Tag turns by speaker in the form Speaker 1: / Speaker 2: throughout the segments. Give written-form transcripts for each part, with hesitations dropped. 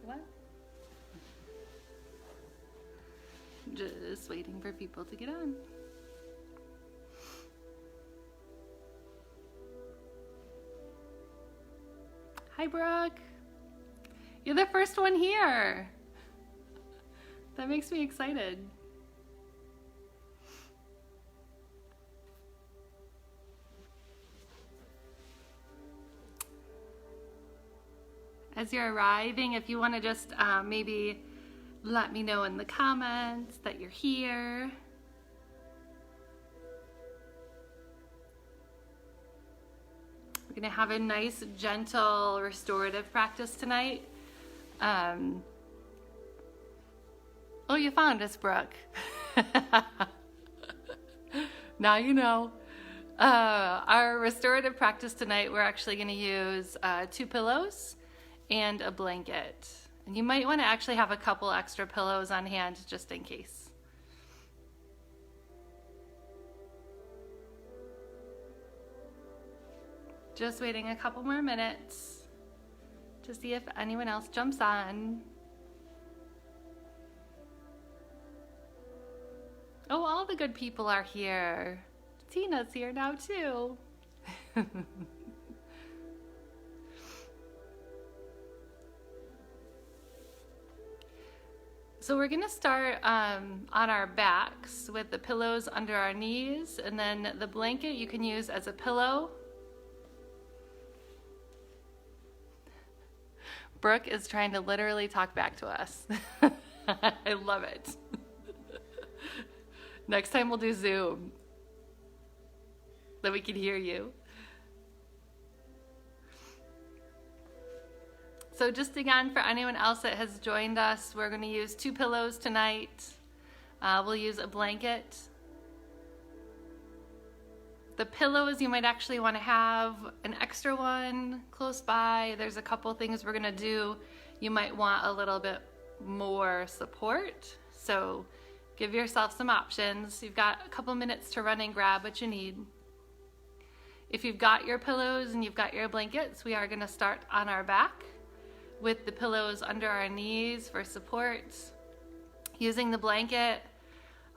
Speaker 1: What? Just waiting for people to get on. Hi, Brooke. You're the first one here. That makes me excited. As you're arriving, if you want to just maybe let me know in the comments that you're here. We're going to have a nice, gentle, restorative practice tonight. Oh, you found us, Brooke. Now you know. Our restorative practice tonight, we're actually going to use 2 pillows and a blanket. And you might want to actually have a couple extra pillows on hand just in case. Just waiting a couple more minutes to see if anyone else jumps on. Oh, all the good people are here. Tina's here now too. So we're going to start on our backs with the pillows under our knees, and then the blanket you can use as a pillow. Brooke is trying to literally talk back to us. I love it. Next time we'll do Zoom, that we can hear you. So just again, for anyone else that has joined us, we're going to use 2 pillows tonight. We'll use a blanket. The pillows, you might actually want to have an extra one close by. There's a couple things we're going to do. You might want a little bit more support. So give yourself some options. You've got a couple minutes to run and grab what you need. If you've got your pillows and you've got your blankets, we are going to start on our back with the pillows under our knees for support, using the blanket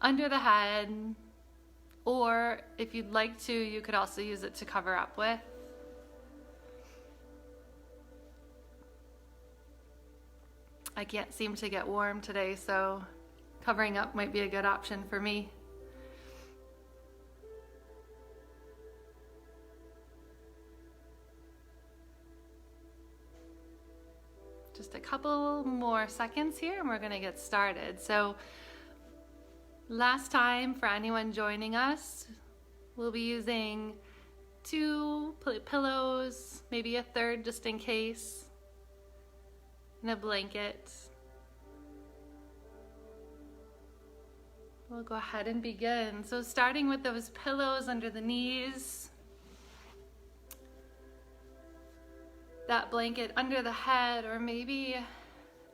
Speaker 1: under the head, or if you'd like to, you could also use it to cover up with. I can't seem to get warm today, so covering up might be a good option for me. Just a couple more seconds here and we're going to get started. So last time, for anyone joining us, we'll be using 2 pillows, maybe a third just in case, and a blanket. We'll go ahead and begin. So starting with those pillows under the knees, that blanket under the head, or maybe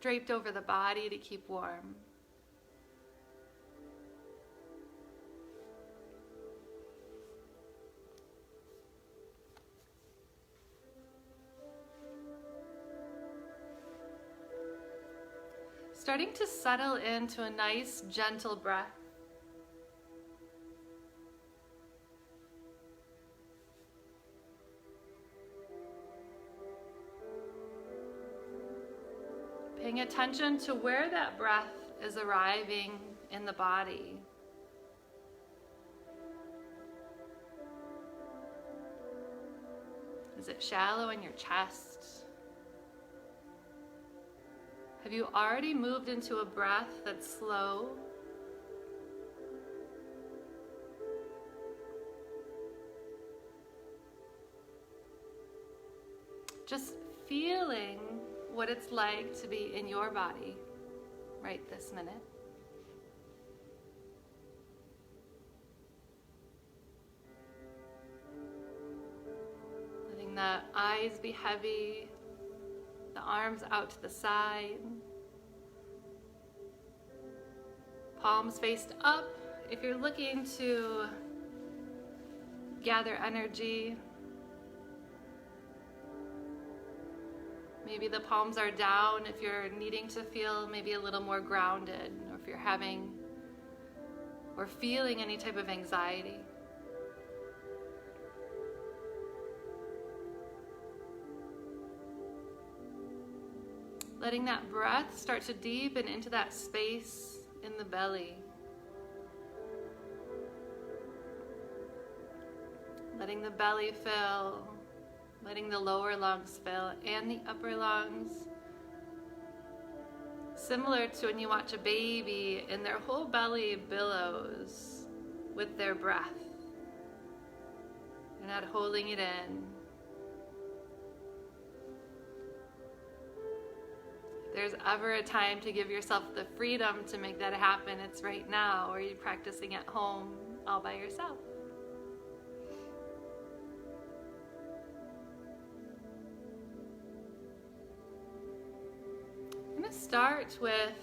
Speaker 1: draped over the body to keep warm. Starting to settle into a nice, gentle breath. Paying attention to where that breath is arriving in the body. Is it shallow in your chest? Have you already moved into a breath that's slow? Just feeling what it's like to be in your body right this minute. Letting the eyes be heavy, the arms out to the side, palms faced up. If you're looking to gather energy, Maybe the palms are down if you're needing to feel maybe a little more grounded, or if you're having or feeling any type of anxiety. Letting that breath start to deepen into that space in the belly. Letting the belly fill, letting the lower lungs fill and the upper lungs. Similar to when you watch a baby and their whole belly billows with their breath. You're not holding it in. If there's ever a time to give yourself the freedom to make that happen, it's right now, or you're practicing at home all by yourself. I'm going to start with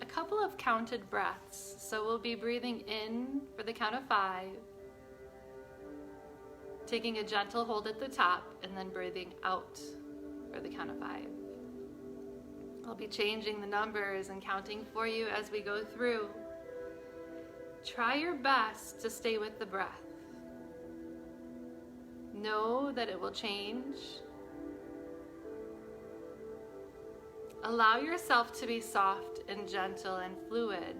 Speaker 1: a couple of counted breaths. So we'll be breathing in for the count of 5, taking a gentle hold at the top, and then breathing out for the count of 5. I'll be changing the numbers and counting for you as we go through. Try your best to stay with the breath. Know that it will change. Allow yourself to be soft and gentle and fluid.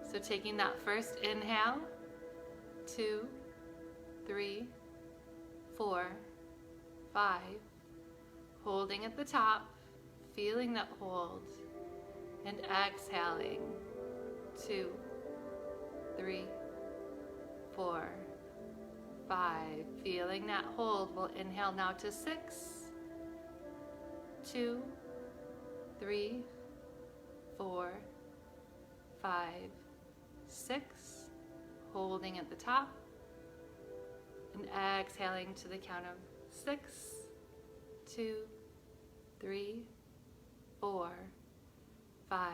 Speaker 1: So taking that first inhale, 2, 3, 4, 5. Holding at the top, feeling that hold, and exhaling, 2, 3, 4, 5. Feeling that hold. We'll inhale now to 6, 2, 3, 4, 5, 6. Holding at the top and exhaling to the count of 6, 2, 3, 4, 5,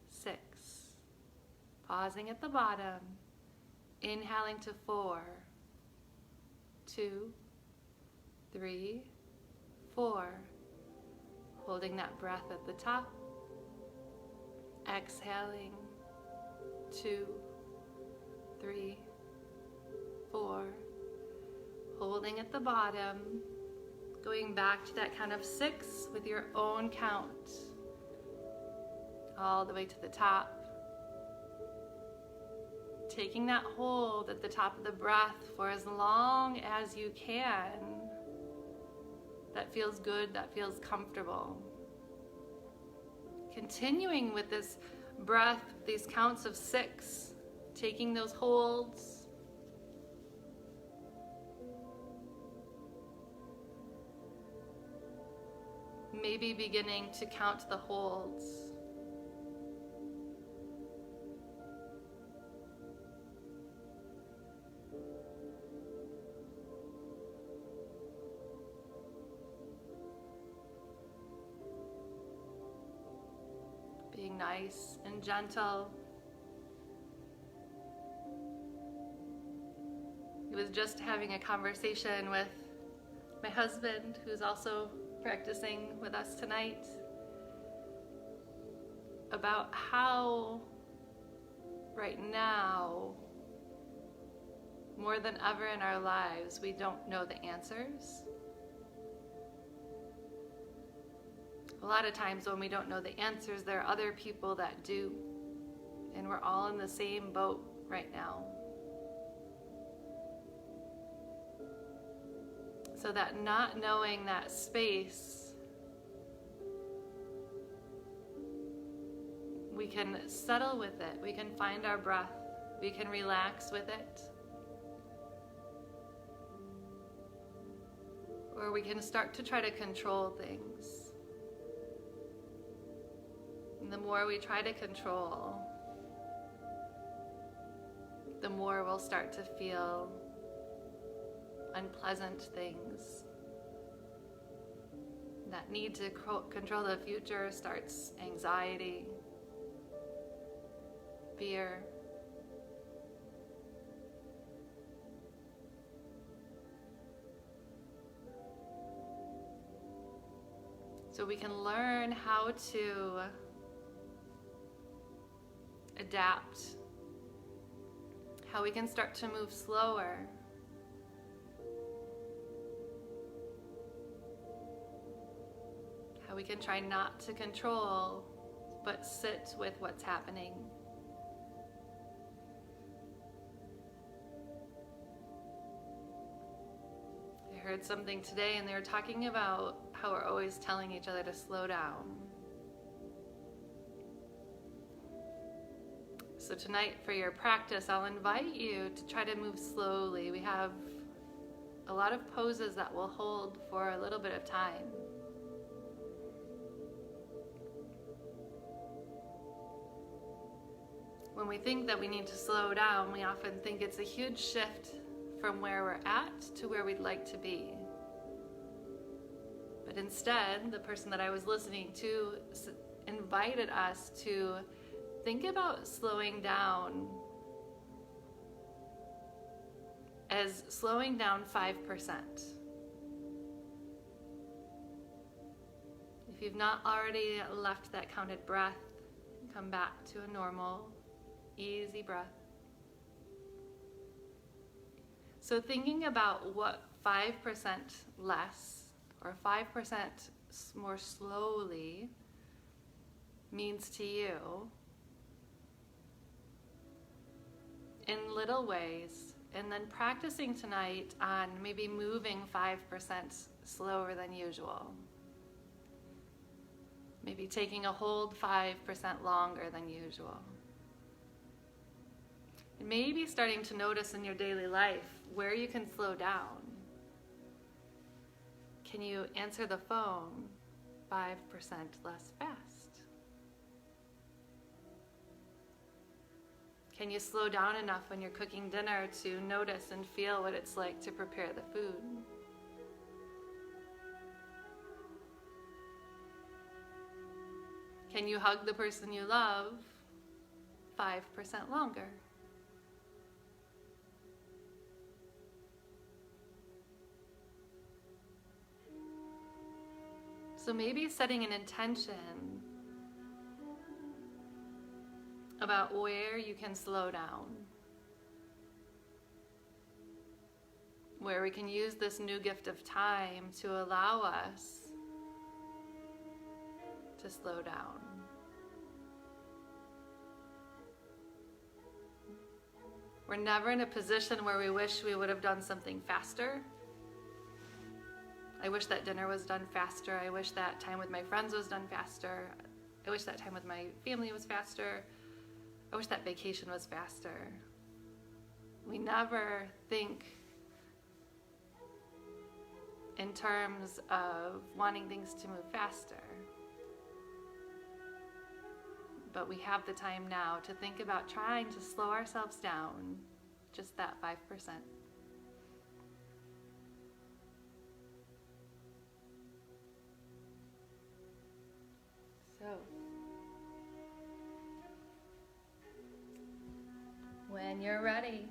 Speaker 1: 6. Pausing at the bottom, inhaling to 4, 2, 3, 4. Holding that breath at the top, exhaling, 2, 3, 4. Holding at the bottom, going back to that count of 6 with your own count, all the way to the top. Taking that hold at the top of the breath for as long as you can. That feels good, that feels comfortable. Continuing with this breath, these counts of 6, taking those holds. Maybe beginning to count the holds. Being nice and gentle. I was just having a conversation with my husband, who's also practicing with us tonight, about how right now, more than ever in our lives, we don't know the answers. A lot of times when we don't know the answers, there are other people that do, and we're all in the same boat right now. So that not knowing that space, we can settle with it. We can find our breath. We can relax with it. Or we can start to try to control things. And the more we try to control, the more we'll start to feel unpleasant things. That need to control the future starts anxiety, fear. so we can learn how to adapt, how we can start to move slower, how we can try not to control, but sit with what's happening. I heard something today and they were talking about how we're always telling each other to slow down. So tonight for your practice, I'll invite you to try to move slowly. We have a lot of poses that we'll hold for a little bit of time. When we think that we need to slow down, we often think it's a huge shift from where we're at to where we'd like to be. But instead, the person that I was listening to invited us to think about slowing down as slowing down 5%. If you've not already left that counted breath, come back to a normal, easy breath. So thinking about what 5% less or 5% more slowly means to you in little ways, and then practicing tonight on maybe moving 5% slower than usual. Maybe taking a hold 5% longer than usual. And maybe starting to notice in your daily life where you can slow down. Can you answer the phone 5% less fast? Can you slow down enough when you're cooking dinner to notice and feel what it's like to prepare the food? Can you hug the person you love 5% longer? So maybe setting an intention about where you can slow down, where we can use this new gift of time to allow us to slow down. We're never in a position where we wish we would have done something faster. I wish that dinner was done faster. I wish that time with my friends was done faster. I wish that time with my family was faster. I wish that vacation was faster. We never think in terms of wanting things to move faster. But we have the time now to think about trying to slow ourselves down just that 5%. So, when you're ready,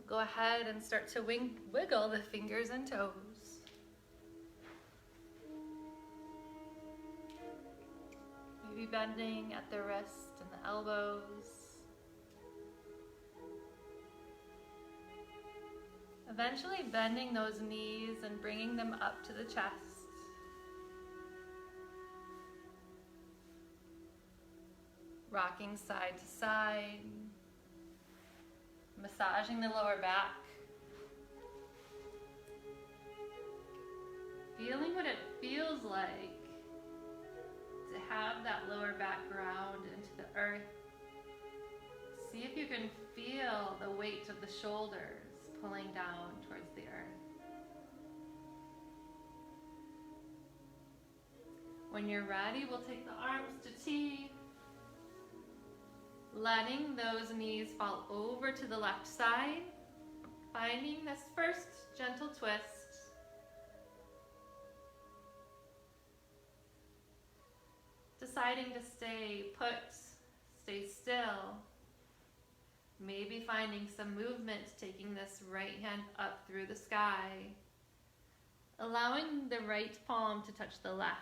Speaker 1: go ahead and start to wiggle the fingers and toes. Maybe bending at the wrist and the elbows. Eventually bending those knees and bringing them up to the chest. Rocking side to side. Massaging the lower back. Feeling what it feels like to have that lower back ground into the earth. See if you can feel the weight of the shoulders pulling down towards the earth. When you're ready, we'll take the arms to T, letting those knees fall over to the left side, finding this first gentle twist. Deciding to stay put, stay still. Maybe finding some movement, taking this right hand up through the sky, Allowing the right palm to touch the left.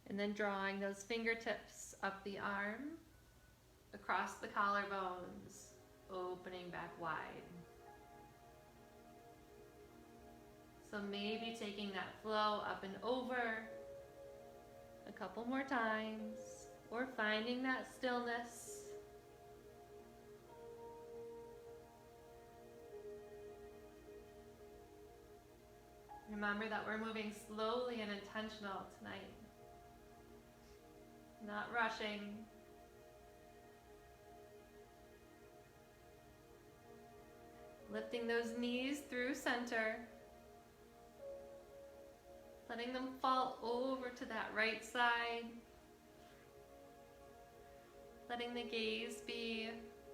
Speaker 1: And then drawing those fingertips up the arm, across the collarbones, opening back wide. So maybe taking that flow up and over a couple more times, or finding that stillness. Remember that we're moving slowly and intentional tonight. Not rushing. Lifting those knees through center. Letting them fall over to that right side. Letting the gaze be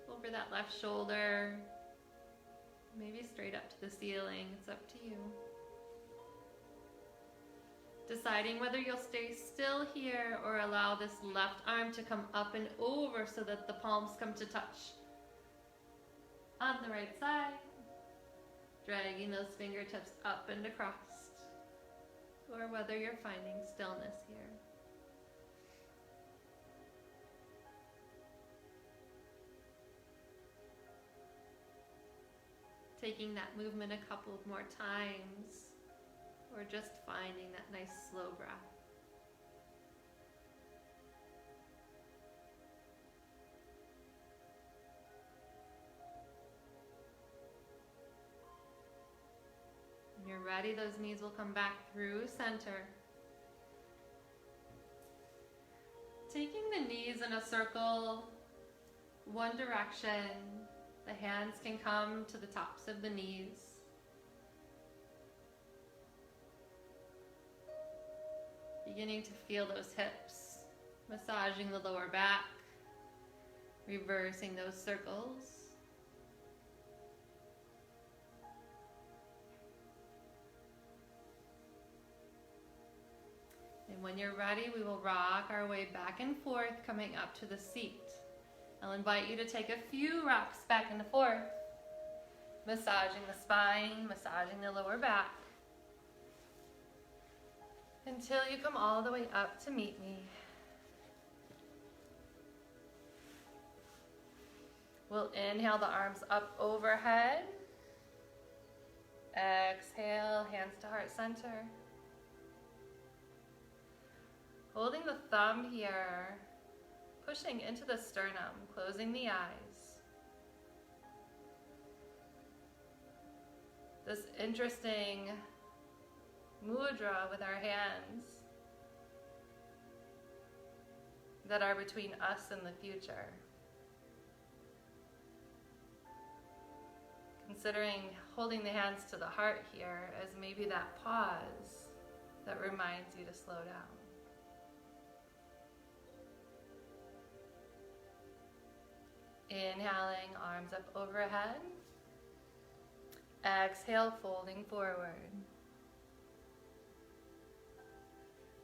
Speaker 1: over that left shoulder. Maybe straight up to the ceiling. It's up to you. Deciding whether you'll stay still here or allow this left arm to come up and over so that the palms come to touch on the right side. Dragging those fingertips up and across. Or whether you're finding stillness here. Taking that movement a couple of more times. Or just finding that nice slow breath. When you're ready, those knees will come back through center. Taking the knees in a circle, one direction, the hands can come to the tops of the knees. Beginning to feel those hips, massaging the lower back, reversing those circles. And when you're ready, we will rock our way back and forth, coming up to the seat. I'll invite you to take a few rocks back and forth, massaging the spine, massaging the lower back, until you come all the way up to meet me. We'll inhale the arms up overhead. Exhale, hands to heart center. Holding the thumb here, pushing into the sternum, closing the eyes. This interesting mudra with our hands that are between us and the future. Considering holding the hands to the heart here as maybe that pause that reminds you to slow down. Inhaling, arms up overhead. Exhale, folding forward.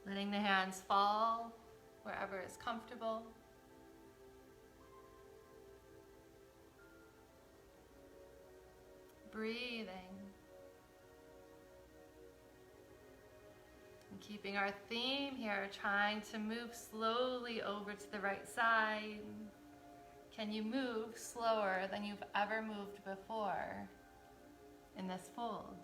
Speaker 1: Letting the hands fall wherever is comfortable. Breathing. And keeping our theme here, trying to move slowly over to the right side. Can you move slower than you've ever moved before in this fold?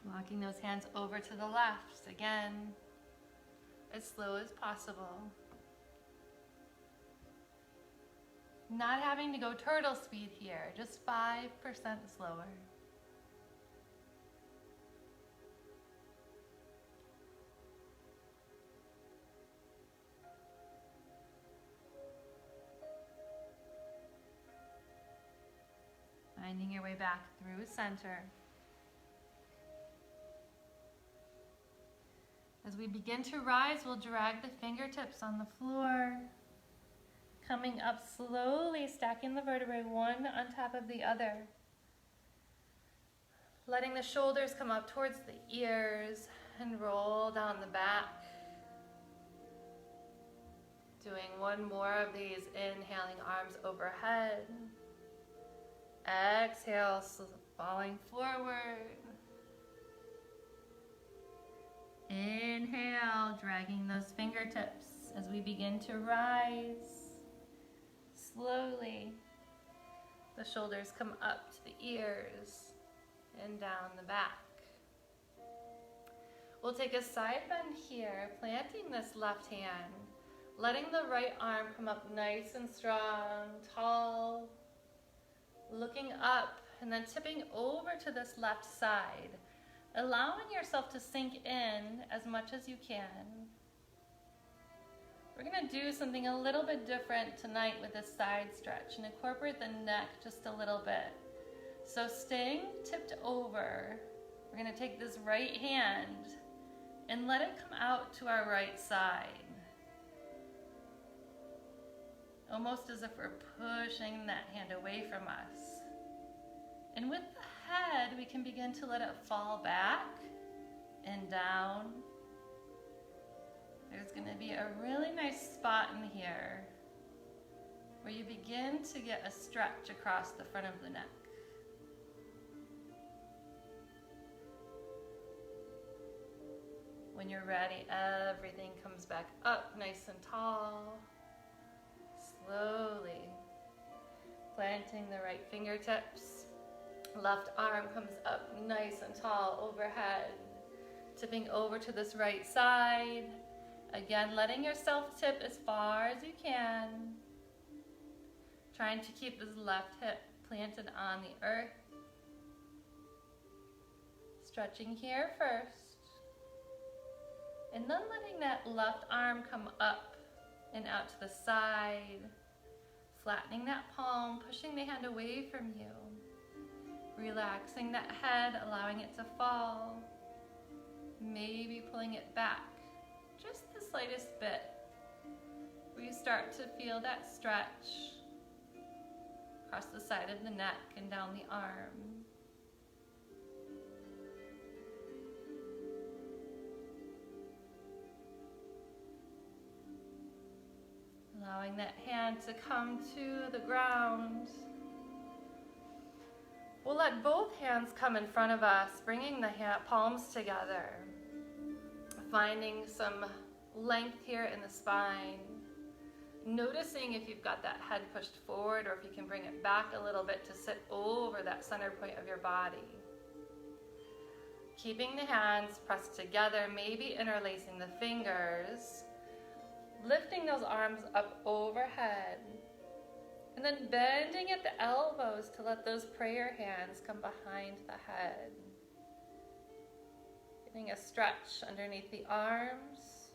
Speaker 1: Walking those hands over to the left, again, as slow as possible. Not having to go turtle speed here, just 5% slower. Finding your way back through center. As we begin to rise, we'll drag the fingertips on the floor. Coming up slowly, stacking the vertebrae one on top of the other. Letting the shoulders come up towards the ears and roll down the back. Doing one more of these, inhaling, arms overhead. Exhale, falling forward. Inhale, dragging those fingertips as we begin to rise. Slowly, the shoulders come up to the ears and down the back. We'll take a side bend here, planting this left hand, letting the right arm come up nice and strong, tall, looking up, and then tipping over to this left side, allowing yourself to sink in as much as you can. We're going to do something a little bit different tonight with this side stretch and incorporate the neck just a little bit. So staying tipped over, we're going to take this right hand and let it come out to our right side. Almost as if we're pushing that hand away from us. And with the head, we can begin to let it fall back and down. There's going to be a really nice spot in here where you begin to get a stretch across the front of the neck. When you're ready, everything comes back up nice and tall. Slowly planting the right fingertips. Left arm comes up nice and tall overhead. Tipping over to this right side. Again, letting yourself tip as far as you can. Trying to keep this left hip planted on the earth. Stretching here first. And then letting that left arm come up and out to the side, flattening that palm, pushing the hand away from you, relaxing that head, allowing it to fall, maybe pulling it back just the slightest bit, where you start to feel that stretch across the side of the neck and down the arm. Allowing that hand to come to the ground. We'll let both hands come in front of us, bringing the palms together. Finding some length here in the spine. Noticing if you've got that head pushed forward or if you can bring it back a little bit to sit over that center point of your body. Keeping the hands pressed together, maybe interlacing the fingers. Lifting those arms up overhead, and then bending at the elbows to let those prayer hands come behind the head. Getting a stretch underneath the arms,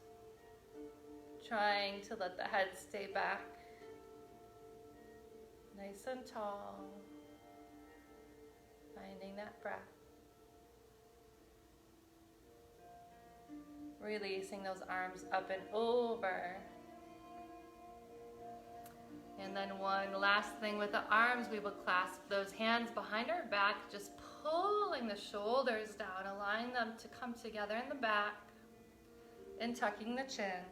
Speaker 1: trying to let the head stay back, nice and tall, finding that breath. Releasing those arms up and over. And then one last thing with the arms, we will clasp those hands behind our back, just pulling the shoulders down, allowing them to come together in the back and tucking the chin.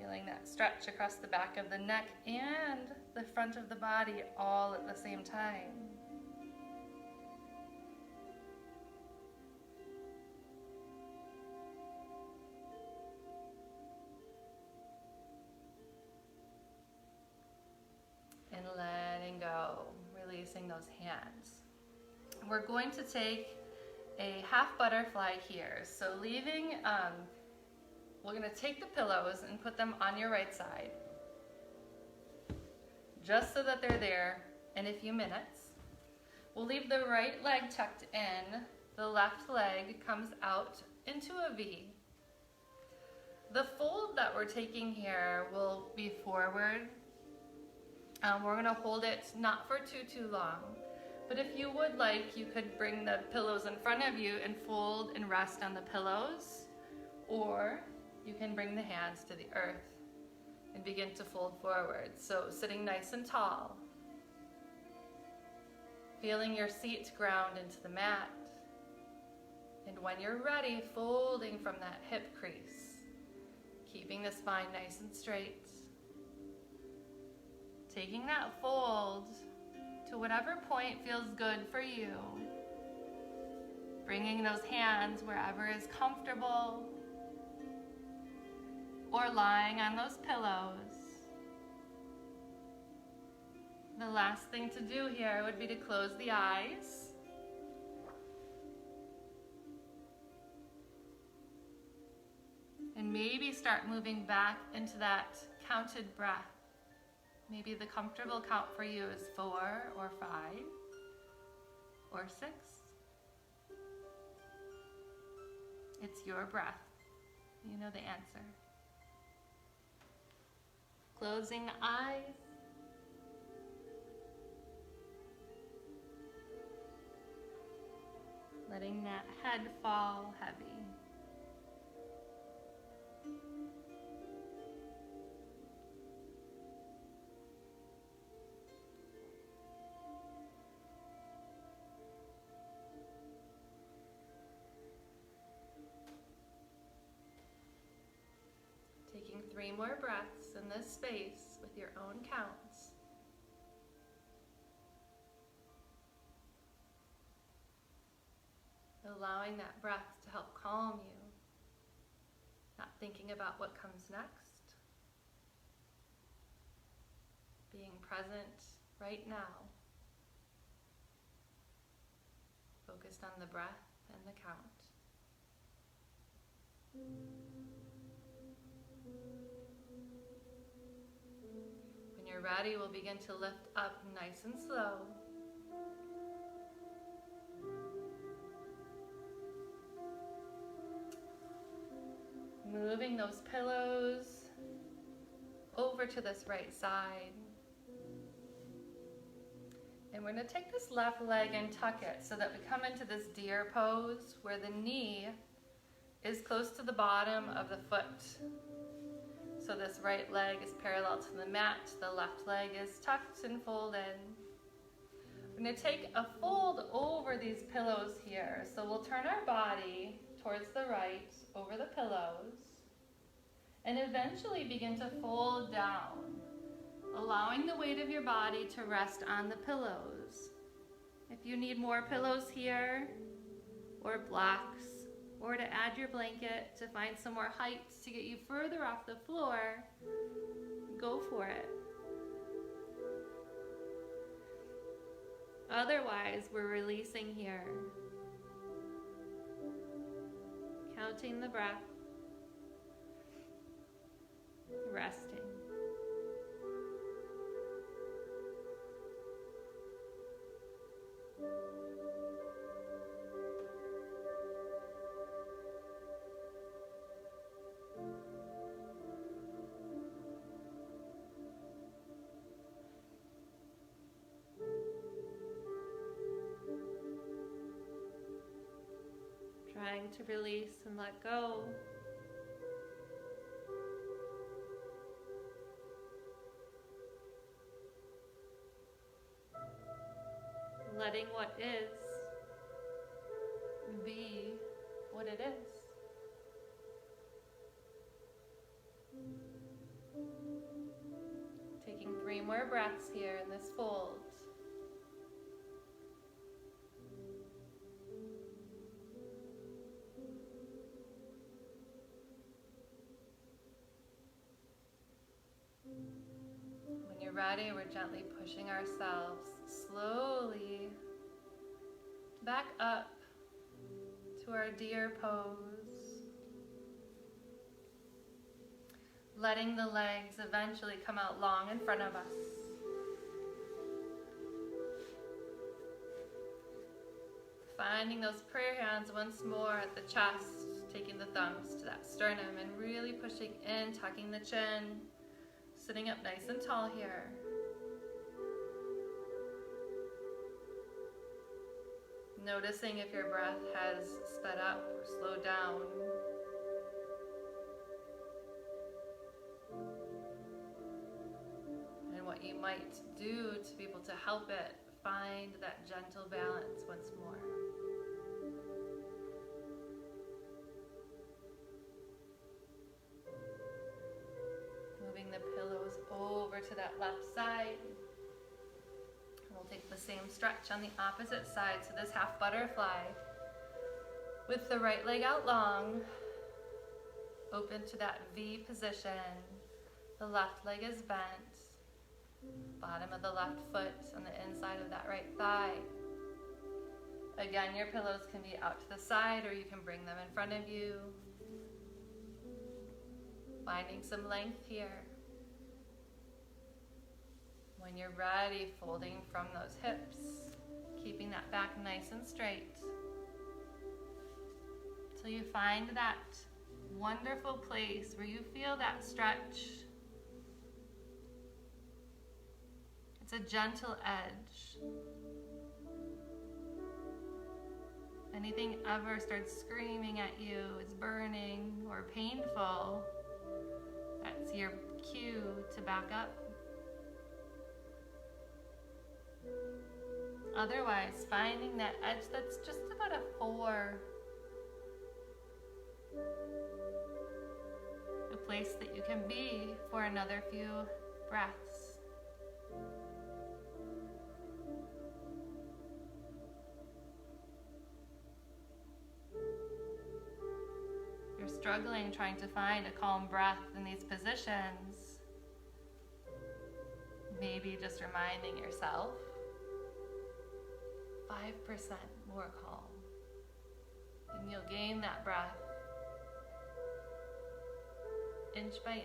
Speaker 1: Feeling that stretch across the back of the neck and the front of the body all at the same time. And letting go, releasing those hands. We're going to take a half butterfly here. So leaving, we're going to take the pillows and put them on your right side, just so that they're there in a few minutes. We'll leave the right leg tucked in. The left leg comes out into a V. The fold that we're taking here will be forward. We're going to hold it not for too long, but if you would like, you could bring the pillows in front of you and fold and rest on the pillows, or you can bring the hands to the earth and begin to fold forward. So sitting nice and tall, feeling your seat ground into the mat, And when you're ready, folding from that hip crease, keeping the spine nice and straight. Taking that fold to whatever point feels good for you. Bringing those hands wherever is comfortable, or lying on those pillows. The last thing to do here would be to close the eyes. And maybe start moving back into that counted breath. Maybe the comfortable count for you is 4 or 5 or 6. It's your breath. You know the answer. Closing the eyes. Letting that head fall heavy. Taking 3 more breaths in this space with your own counts. Allowing that breath to help calm you. Not thinking about what comes next. Being present right now. Focused on the breath and the count. When you're ready, we'll begin to lift up nice and slow. Moving those pillows over to this right side. And we're going to take this left leg and tuck it so that we come into this deer pose where the knee is close to the bottom of the foot. So this right leg is parallel to the mat, the left leg is tucked and folded. We're going to take a fold over these pillows here. So we'll turn our body towards the right over the pillows and eventually begin to fold down, allowing the weight of your body to rest on the pillows. If you need more pillows here or blocks, or to add your blanket to find some more height to get you further off the floor, go for it. Otherwise, we're releasing here. Counting the breath. Resting. Trying to release and let go. Letting what is be what it is. Taking 3 more breaths here in this fold. When you're ready, we're gently pushing ourselves slowly back up to our deer pose. Letting the legs eventually come out long in front of us. Finding those prayer hands once more at the chest, taking the thumbs to that sternum and really pushing in, tucking the chin, sitting up nice and tall here. Noticing if your breath has sped up or slowed down. And what you might do to be able to help it find that gentle balance once more. over to that left side. We'll take the same stretch on the opposite side. So this half butterfly with the right leg out long, open to that V position. The left leg is bent. Bottom of the left foot on the inside of that right thigh. Again, your pillows can be out to the side or you can bring them in front of you. Finding some length here. When you're ready, folding from those hips, keeping that back nice and straight. Till you find that wonderful place where you feel that stretch. It's a gentle edge. Anything ever starts screaming at you, it's burning or painful, that's your cue to back up. Otherwise, finding that edge that's just about a 4. A place that you can be for another few breaths. You're struggling trying to find a calm breath in these positions. Maybe just reminding yourself 5% more calm, and you'll gain that breath inch by inch.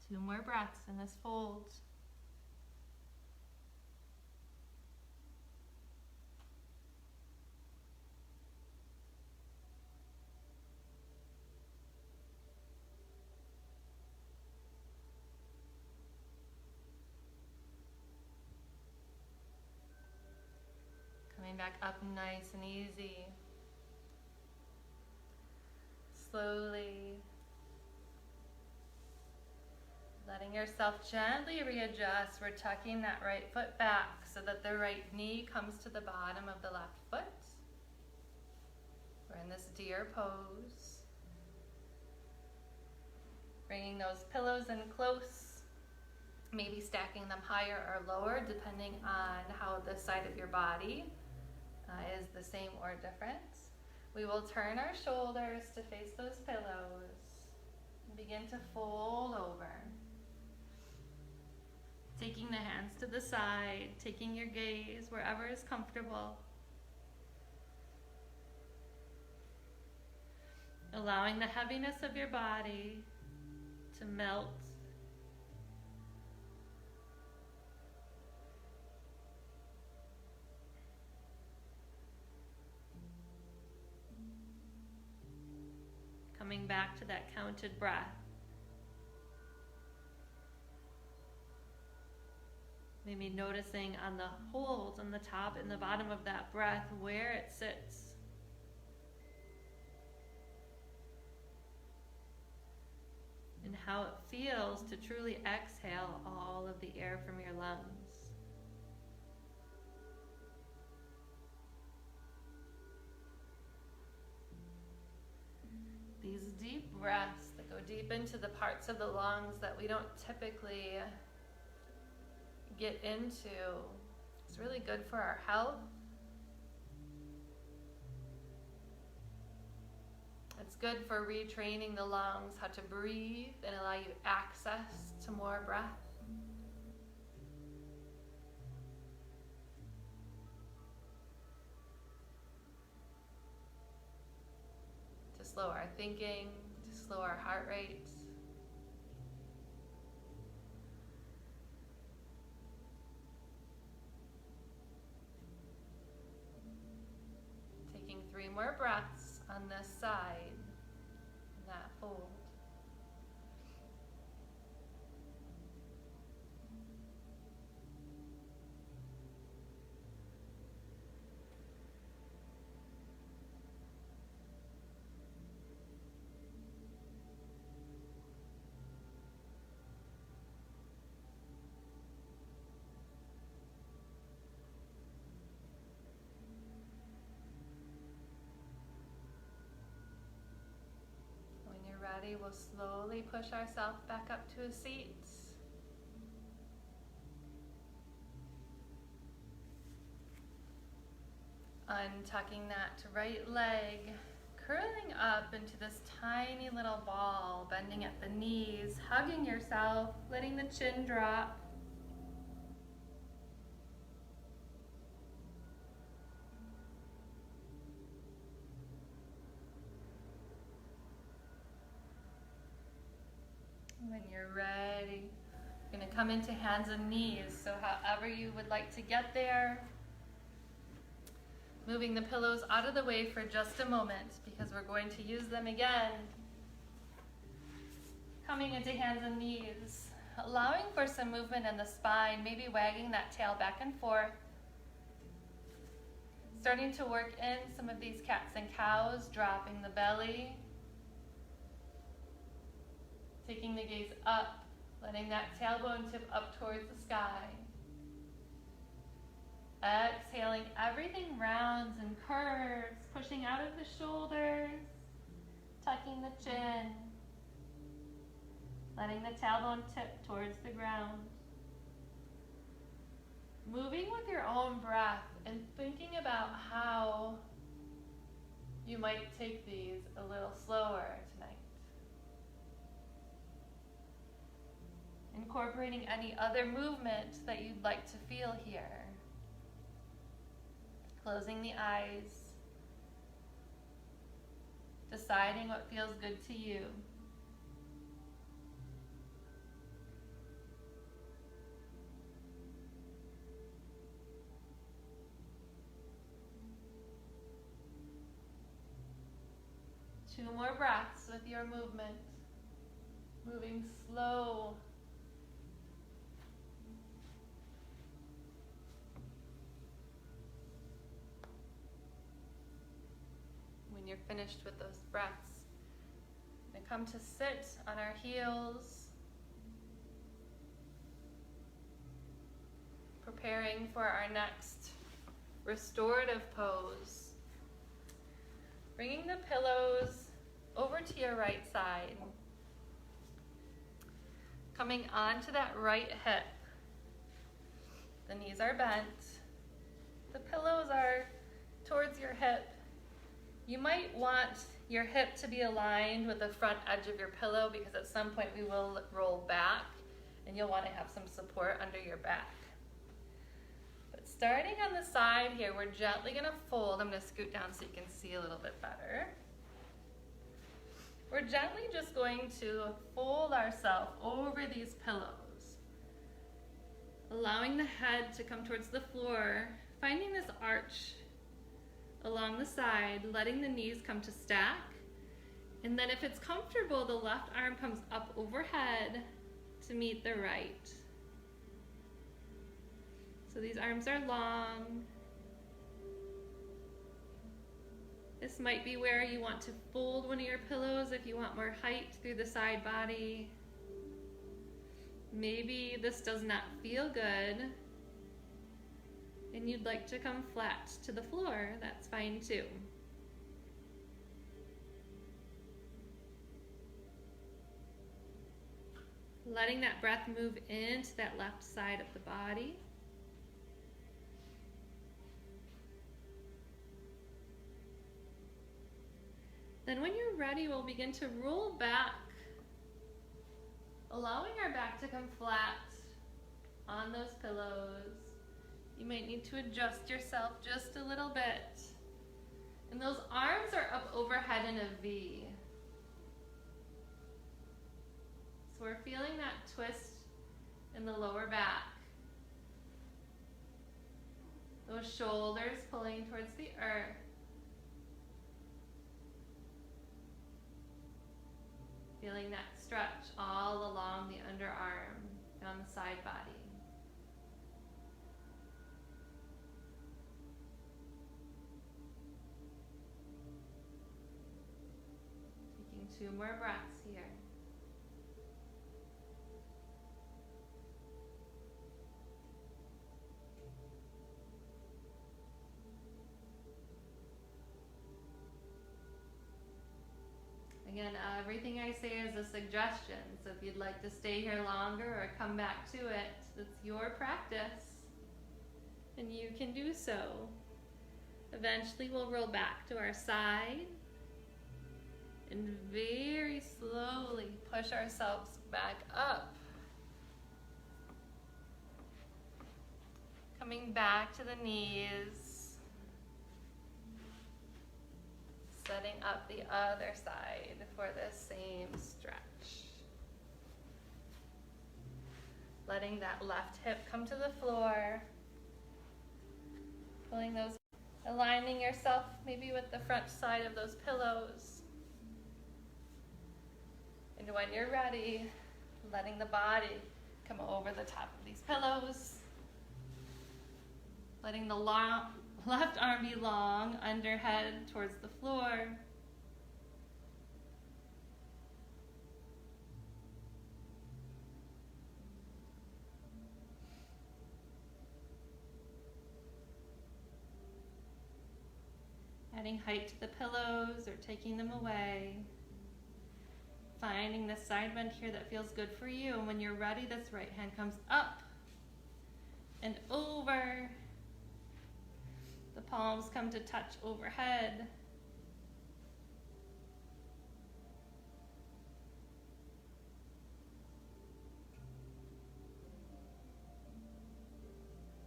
Speaker 1: Two more breaths in this fold. Coming back up nice and easy. Slowly. Letting yourself gently readjust. We're tucking that right foot back so that the right knee comes to the bottom of the left foot. We're in this deer pose. Bringing those pillows in close. Maybe stacking them higher or lower depending on how the side of your body is the same or different. We will turn our shoulders to face those pillows and begin to fold over. Taking the hands to the side, taking your gaze wherever is comfortable. Allowing the heaviness of your body to melt. Coming back to that counted breath. Maybe noticing on the hold, on the top and the bottom of that breath, where it sits. And how it feels to truly exhale all of the air from your lungs. These deep breaths that go deep into the parts of the lungs that we don't typically get into. It's really good for our health. It's good for retraining the lungs how to breathe and allow you access to more breath. To slow our thinking, to slow our heart rate. Taking 3 more breaths on this side, in that fold. will slowly push ourselves back up to a seat. Untucking that right leg, curling up into this tiny little ball, bending at the knees, hugging yourself, letting the chin drop. When you're ready, you're going to come into hands and knees. So however you would like to get there. Moving the pillows out of the way for just a moment because we're going to use them again. Coming into hands and knees, allowing for some movement in the spine, maybe wagging that tail back and forth. Starting to work in some of these cats and cows, dropping the belly. Taking the gaze up, letting that tailbone tip up towards the sky. Exhaling, everything rounds and curves, pushing out of the shoulders, tucking the chin, letting the tailbone tip towards the ground. Moving with your own breath and thinking about how you might take these a little slower tonight. Incorporating any other movement that you'd like to feel here. Closing the eyes. Deciding what feels good to you. Two more breaths with your movement. Moving slow. When you're finished with those breaths, we're going to come to sit on our heels, preparing for our next restorative pose. Bringing the pillows over to your right side, coming onto that right hip. The knees are bent, the pillows are towards your hip. You might want your hip to be aligned with the front edge of your pillow because at some point we will roll back and you'll want to have some support under your back. But starting on the side here, we're gently going to fold. I'm going to scoot down so you can see a little bit better. We're gently just going to fold ourselves over these pillows, allowing the head to come towards the floor, finding this arch along the side, letting the knees come to stack. And then if it's comfortable, the left arm comes up overhead to meet the right. So these arms are long. This might be where you want to fold one of your pillows if you want more height through the side body. Maybe this does not feel good and you'd like to come flat to the floor, that's fine too. Letting that breath move into that left side of the body. Then when you're ready, we'll begin to roll back, allowing our back to come flat on those pillows. You might need to adjust yourself just a little bit. And those arms are up overhead in a V. So we're feeling that twist in the lower back. Those shoulders pulling towards the earth. Feeling that stretch all along the underarm, down the side body. Taking 2 more breaths here. Again, everything I say is a suggestion. So if you'd like to stay here longer or come back to it, it's your practice. And you can do so. Eventually we'll roll back to our side and very slowly push ourselves back up. Coming back to the knees. Setting up the other side for the same stretch. Letting that left hip come to the floor. Pulling those, aligning yourself maybe with the front side of those pillows. And when you're ready, letting the body come over the top of these pillows. Letting the left arm be long, underhead towards the floor. Adding height to the pillows or taking them away. Finding the side bend here that feels good for you. And when you're ready, this right hand comes up and over. The palms come to touch overhead.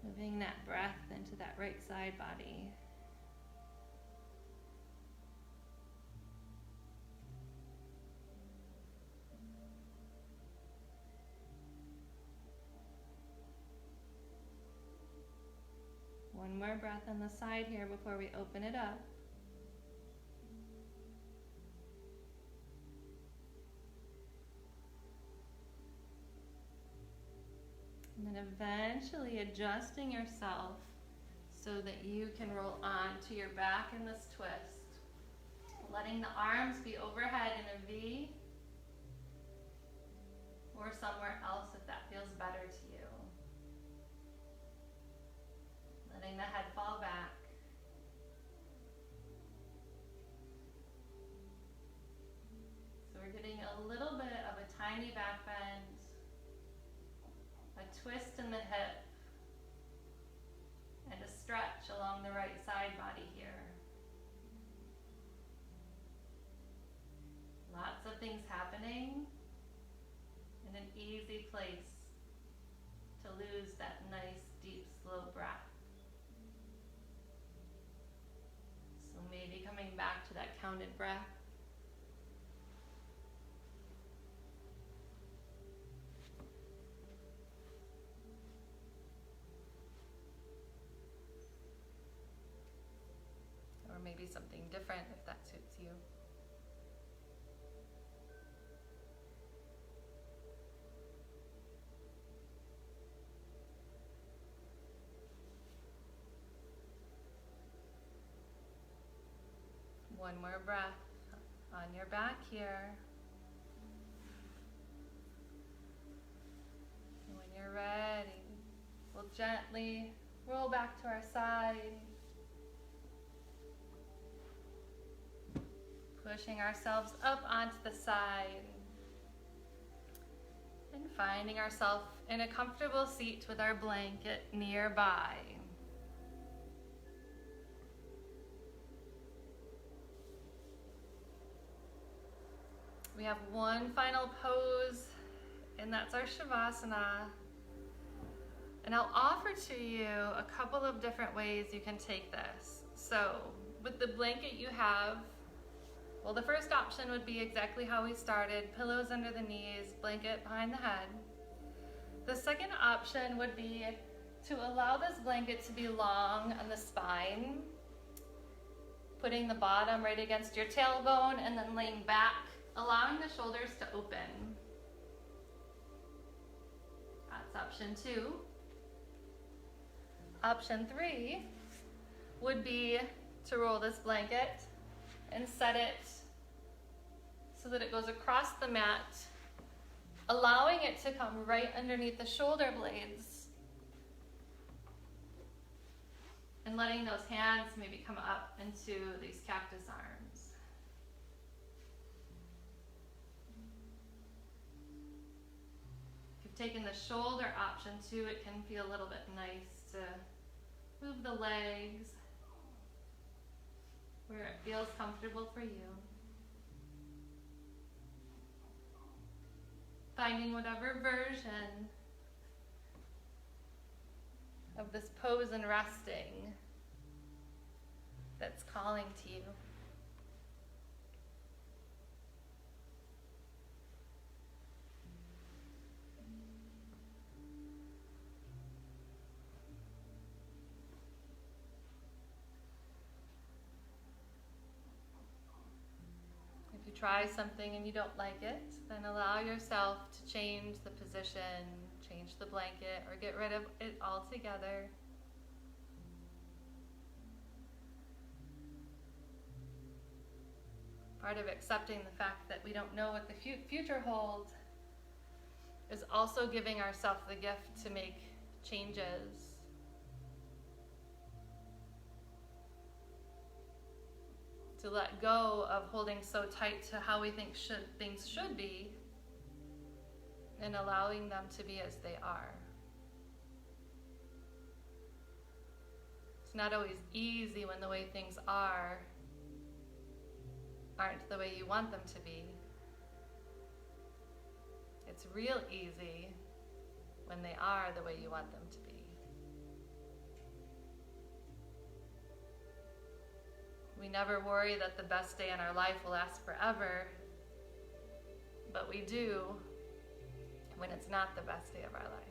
Speaker 1: Moving that breath into that right side body. One more breath on the side here before we open it up. And then eventually adjusting yourself so that you can roll onto your back in this twist. Letting the arms be overhead in a V or somewhere else if that feels better to you. Letting the head fall back. So we're getting a little bit of a tiny back bend, a twist in the hip, and a stretch along the right side body here. Lots of things happening in an easy place to lose that nice, deep, slow breath. So maybe coming back to that counted breath. Or maybe something different if that suits you. One more breath on your back here. And when you're ready, we'll gently roll back to our side. Pushing ourselves up onto the side. And finding ourselves in a comfortable seat with our blanket nearby. We have one final pose, and that's our Shavasana. And I'll offer to you a couple of different ways you can take this. So, with the blanket you have, well, the first option would be exactly how we started, pillows under the knees, blanket behind the head. The second option would be to allow this blanket to be long on the spine, putting the bottom right against your tailbone and then laying back, allowing the shoulders to open. That's option 2. Option 3 would be to roll this blanket and set it so that it goes across the mat, allowing it to come right underneath the shoulder blades and letting those hands maybe come up into these cactus arms. taking the shoulder option too, it can feel a little bit nice to move the legs where it feels comfortable for you. Finding whatever version of this pose and resting that's calling to you. If you try something and you don't like it, then allow yourself to change the position, change the blanket, or get rid of it altogether. Part of accepting the fact that we don't know what the future holds is also giving ourselves the gift to make changes. To let go of holding so tight to how we think things should be, and allowing them to be as they are. It's not always easy when the way things aren't the way you want them to be. It's real easy when they are the way you want them to be. We never worry that the best day in our life will last forever, but we do when it's not the best day of our life.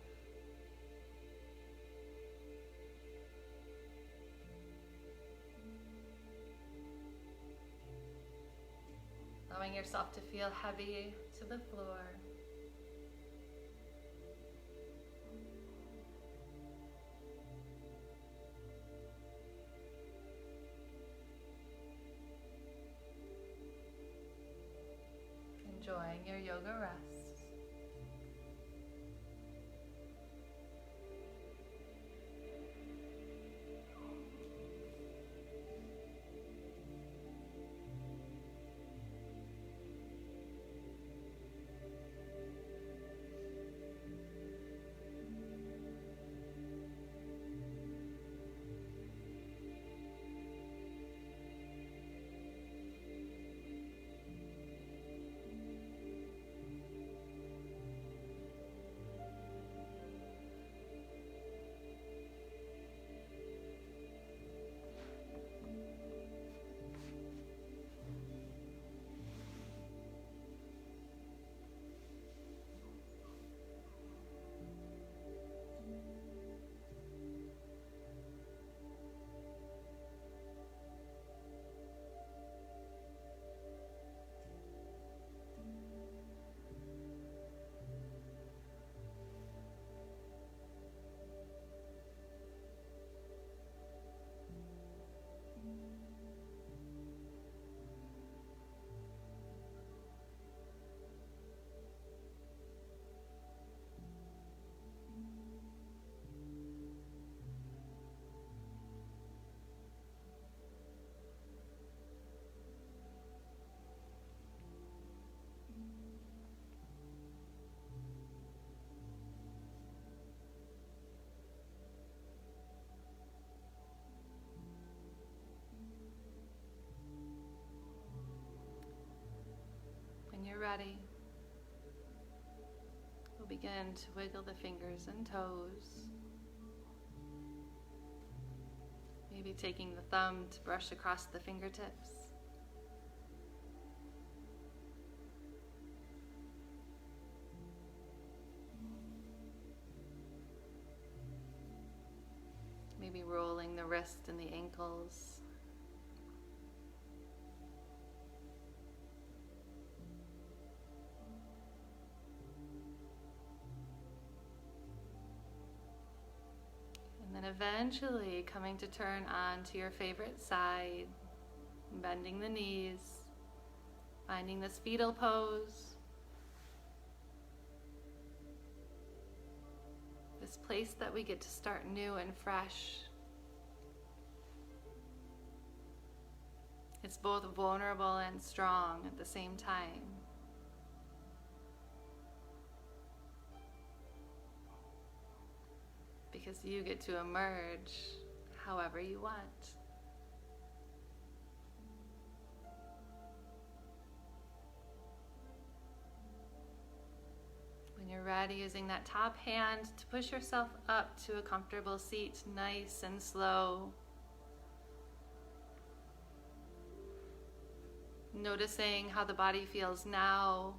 Speaker 1: Allowing yourself to feel heavy to the floor. Enjoying your yoga rest. When you're ready, we'll begin to wiggle the fingers and toes. Maybe taking the thumb to brush across the fingertips. Maybe rolling the wrist and the ankles. And then eventually coming to turn on to your favorite side, bending the knees, finding this fetal pose. This place that we get to start new and fresh. It's both vulnerable and strong at the same time. because you get to emerge however you want. When you're ready, using that top hand to push yourself up to a comfortable seat, nice and slow. Noticing how the body feels now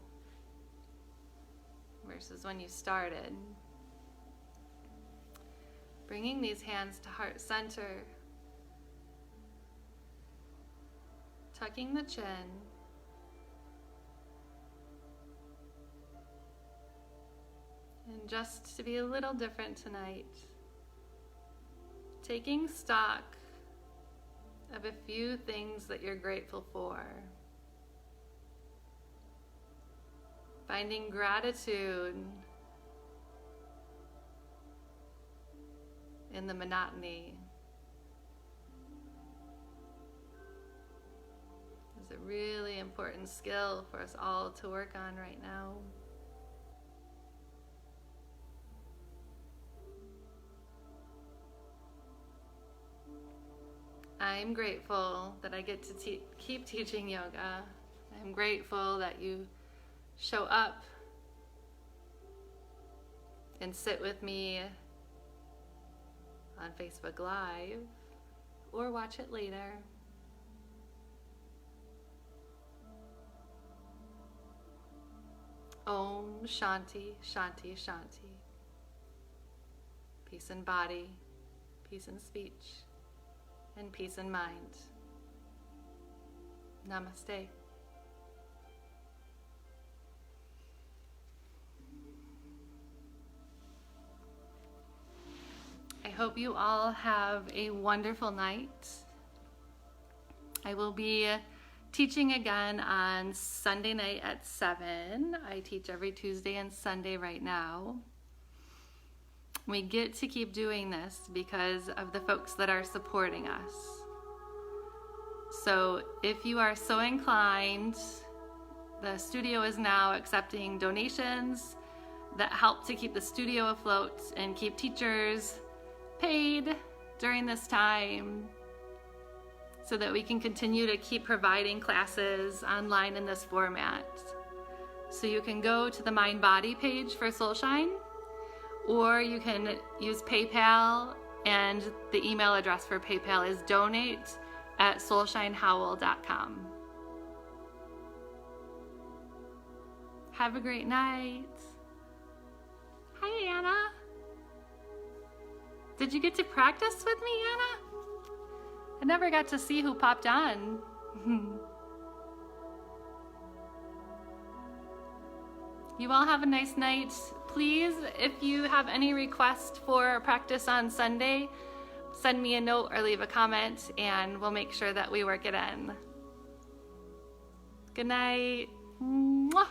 Speaker 1: versus when you started. Bringing these hands to heart center. Tucking the chin. And just to be a little different tonight, taking stock of a few things that you're grateful for. Finding gratitude in the monotony. It's a really important skill for us all to work on right now. I'm grateful that I get to keep teaching yoga. I'm grateful that you show up and sit with me on Facebook Live or watch it later. Om Shanti, Shanti, Shanti. Peace in body, peace in speech, and peace in mind. Namaste. I hope you all have a wonderful night. I will be teaching again on Sunday night at 7. I teach every Tuesday and Sunday right now. We get to keep doing this because of the folks that are supporting us. So if you are so inclined, the studio is now accepting donations that help to keep the studio afloat and keep teachers paid during this time so that we can continue to keep providing classes online in this format. So you can go to the Mind Body page for SoulShine, or you can use PayPal, and the email address for PayPal is donate@soulshinehowell.com. Have a great night. Hi, Anna. Did you get to practice with me, Anna? I never got to see who popped on. You all have a nice night. Please, if you have any request for practice on Sunday, send me a note or leave a comment and we'll make sure that we work it in. Good night. Mwah.